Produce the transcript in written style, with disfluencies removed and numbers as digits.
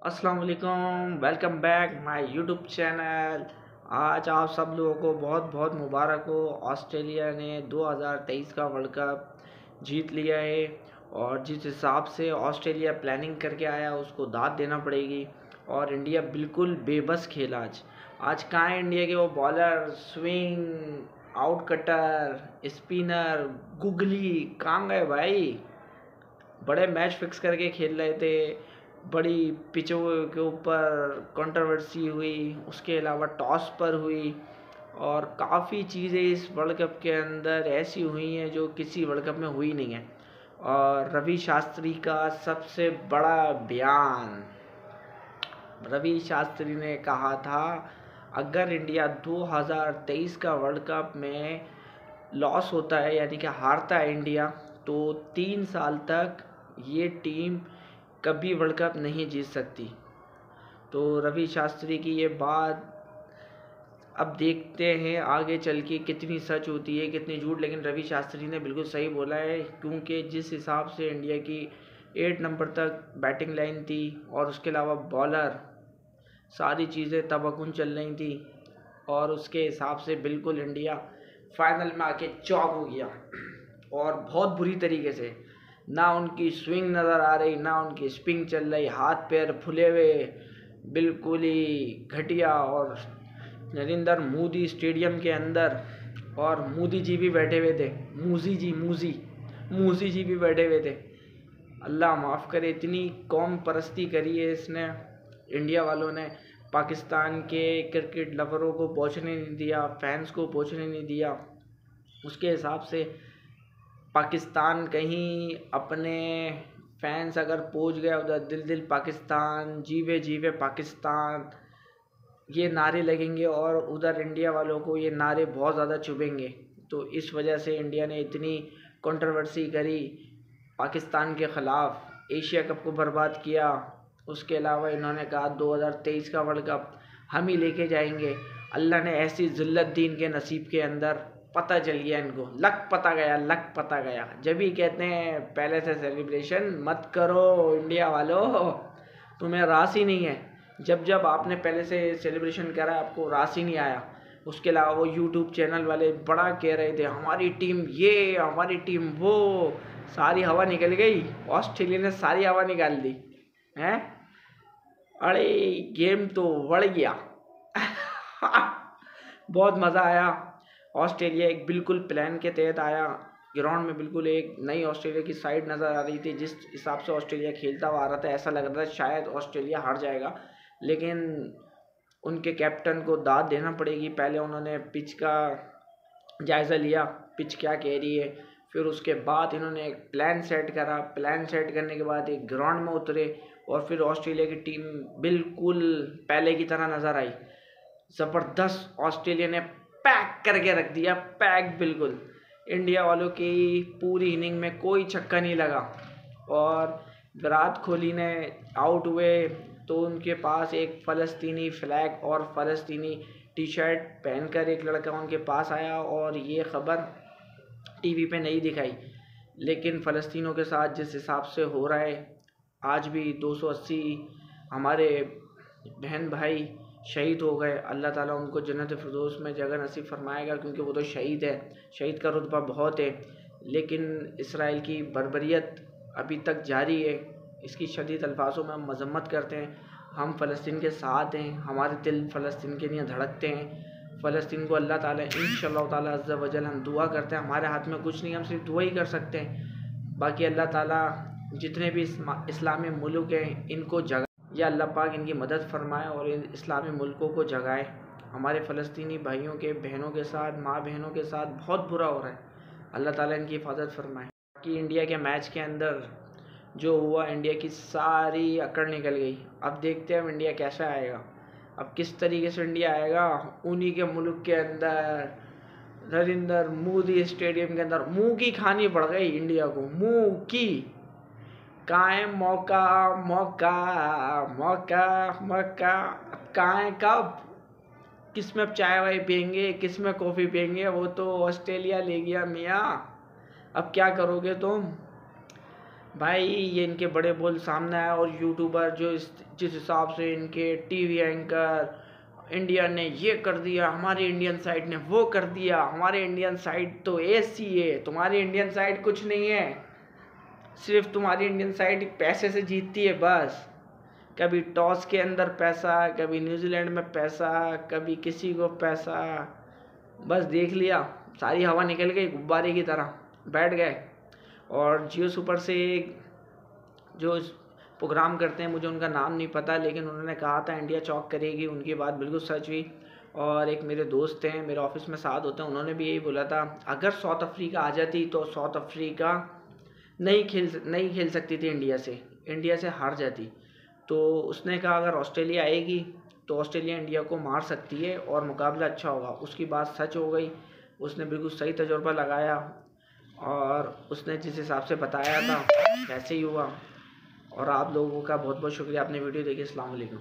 अस्सलाम वालेकुम, welcome back my YouTube channel. आज आप सब लोगों को बहुत बहुत मुबारक हो। ऑस्ट्रेलिया ने 2023 का वर्ल्ड कप जीत लिया है और जिस हिसाब से ऑस्ट्रेलिया प्लानिंग करके आया उसको दाद देना पड़ेगी। और इंडिया बिल्कुल बेबस खेला आज कहाँ है इंडिया के वो bowler, swing, out cutter, spinner, googly कहाँ गए भाई। बड़े मैच फिक्स करके खेल रहे थे, बड़ी पिचों के ऊपर कंट्रोवर्सी हुई, उसके अलावा टॉस पर हुई और काफ़ी चीज़ें इस वर्ल्ड कप के अंदर ऐसी हुई हैं जो किसी वर्ल्ड कप में हुई नहीं है। और रवि शास्त्री का सबसे बड़ा बयान, रवि शास्त्री ने कहा था अगर इंडिया 2023 का वर्ल्ड कप में लॉस होता है यानी कि हारता है इंडिया, तो 3 साल तक ये टीम कभी वर्ल्ड कप नहीं जीत सकती। तो रवि शास्त्री की ये बात अब देखते हैं आगे चल के कितनी सच होती है कितनी झूठ, लेकिन रवि शास्त्री ने बिल्कुल सही बोला है क्योंकि जिस हिसाब से इंडिया की 8 नंबर तक बैटिंग लाइन थी और उसके अलावा बॉलर, सारी चीज़ें तबाहकुन चल रही थी और उसके हिसाब से बिल्कुल इंडिया फाइनल में आके चौक हो गया और बहुत बुरी तरीके से। ना उनकी स्विंग नज़र आ रही, ना उनकी स्पिन चल रही, हाथ पैर फुले हुए, बिल्कुल ही घटिया। और नरेंद्र मोदी स्टेडियम के अंदर और मोदी जी भी बैठे हुए थे, मूसी जी भी बैठे हुए थे। अल्लाह माफ़ करे, इतनी कौम परस्ती करी है इसने, इंडिया वालों ने। पाकिस्तान के क्रिकेट लवरों को पहुंचने नहीं दिया, फैंस को पहुंचने नहीं दिया। उसके हिसाब से पाकिस्तान कहीं अपने फैंस अगर पहुंच गया उधर, दिल दिल पाकिस्तान, जीवे जीवे पाकिस्तान, ये नारे लगेंगे और उधर इंडिया वालों को ये नारे बहुत ज़्यादा चुभेंगे। तो इस वजह से इंडिया ने इतनी कंट्रोवर्सी करी पाकिस्तान के ख़िलाफ़, एशिया कप को बर्बाद किया। उसके अलावा इन्होंने कहा 2023 का वर्ल्ड कप हम ही लेके जाएंगे। अल्लाह ने ऐसी ज़िल्लत दी इनके नसीब के अंदर, पता चल गया इनको, लक पता गया। जब भी कहते हैं पहले से सेलिब्रेशन मत करो इंडिया वालों, तुम्हें रास ही नहीं है। जब जब आपने पहले से सेलिब्रेशन करा आपको रास ही नहीं आया। उसके अलावा वो यूट्यूब चैनल वाले बड़ा कह रहे थे हमारी टीम ये, हमारी टीम वो, सारी हवा निकल गई। ऑस्ट्रेलिया ने सारी हवा निकाल दी हैं। अरे गेम तो बढ़ गया बहुत मज़ा आया। ऑस्ट्रेलिया एक बिल्कुल प्लान के तहत आया ग्राउंड में, बिल्कुल एक नई ऑस्ट्रेलिया की साइड नज़र आ रही थी। जिस हिसाब से ऑस्ट्रेलिया खेलता हुआ आ रहा था ऐसा लग रहा था शायद ऑस्ट्रेलिया हार जाएगा, लेकिन उनके कैप्टन को दाद देना पड़ेगी। पहले उन्होंने पिच का जायज़ा लिया, पिच क्या कह रही है, फिर उसके बाद इन्होंने एक प्लान सेट करा। प्लान सेट करने के बाद एक ग्राउंड में उतरे और फिर ऑस्ट्रेलिया की टीम बिल्कुल पहले की तरह नज़र आई। ज़बरदस्त ऑस्ट्रेलिया ने पैक करके रख दिया, पैक बिल्कुल। इंडिया वालों की पूरी इनिंग में कोई छक्का नहीं लगा और विराट कोहली ने आउट हुए तो उनके पास एक फ़लस्तीनी फ्लैग और फ़लस्तीनी टी शर्ट पहनकर एक लड़का उनके पास आया और ये ख़बर टीवी पे नहीं दिखाई, लेकिन फ़लस्तीनों के साथ जिस हिसाब से हो रहा है, आज भी 280 हमारे बहन भाई शहीद हो गए। अल्लाह ताला उनको जन्नत फिरदौस में जगह नसीब फरमाएगा क्योंकि वो तो शहीद है, शहीद का रुतबा बहुत है। लेकिन इसराइल की बर्बरियत अभी तक जारी है, इसकी शदीद अल्फाजों में हम मजम्मत करते हैं। हम फ़लस्तीन के साथ हैं, हमारे दिल फ़लस्तीन के लिए धड़कते हैं। फ़लस्तीन को अल्लाह ताला इंशाअल्लाह ताला अज़्ज़ा वजल हम दुआ करते हैं, हमारे हाथ में कुछ नहीं, हम सिर्फ दुआ ही कर सकते हैं। बाकी अल्लाह ताला जितने भी इस्लामी मुल्क हैं इनको जगा, या अल्लाह पाक इनकी मदद फरमाए और इन इस्लामी मुल्कों को जगाए। हमारे फ़लस्तीनी भाइयों के बहनों के साथ, माँ बहनों के साथ बहुत बुरा हो रहा है, अल्लाह ताला इनकी हिफाजत फरमाए। कि इंडिया के मैच के अंदर जो हुआ, इंडिया की सारी अकड़ निकल गई। अब देखते हैं अब इंडिया कैसा आएगा, अब किस तरीके से इंडिया आएगा। उन्हीं के मुल्क के अंदर नरेंद्र मोदी स्टेडियम के अंदर मुंह की खानी पड़ गई इंडिया को, मुंह की। कहाँ है मौका मौका मौका मौका, अब कहाँ है, कब, किस में अब चाय वाय पियेंगे, किस में कॉफ़ी पियेंगे, वो तो ऑस्ट्रेलिया ले गया मियाँ। अब क्या करोगे तुम। भाई ये इनके बड़े बोल सामने आए और यूट्यूबर जिस हिसाब से इनके टीवी एंकर, इंडिया ने ये कर दिया, हमारी इंडियन साइड ने वो कर दिया, हमारे इंडियन साइड तो ऐसी है, तुम्हारी इंडियन साइड कुछ नहीं है, सिर्फ तुम्हारी इंडियन साइड पैसे से जीतती है बस। कभी टॉस के अंदर पैसा, कभी न्यूजीलैंड में पैसा, कभी किसी को पैसा, बस देख लिया सारी हवा निकल गई, गुब्बारे की तरह बैठ गए। और जियो सुपर से एक जो प्रोग्राम करते हैं, मुझे उनका नाम नहीं पता, लेकिन उन्होंने कहा था इंडिया चौक करेगी, उनकी बात बिल्कुल सच हुई। और एक मेरे दोस्त हैं, मेरे ऑफिस में साथ होते हैं, उन्होंने भी यही बोला था अगर साउथ अफ्रीका आ जाती तो साउथ अफ्रीका नहीं खेल सकती थी इंडिया से हार जाती। तो उसने कहा अगर ऑस्ट्रेलिया आएगी तो ऑस्ट्रेलिया इंडिया को मार सकती है और मुकाबला अच्छा होगा। उसकी बात सच हो गई, उसने बिल्कुल सही तजुर्बा लगाया और उसने जिस हिसाब से बताया था वैसे ही हुआ। और आप लोगों का बहुत बहुत शुक्रिया, आपने वीडियो देखी। अस्सलाम वालेकुम।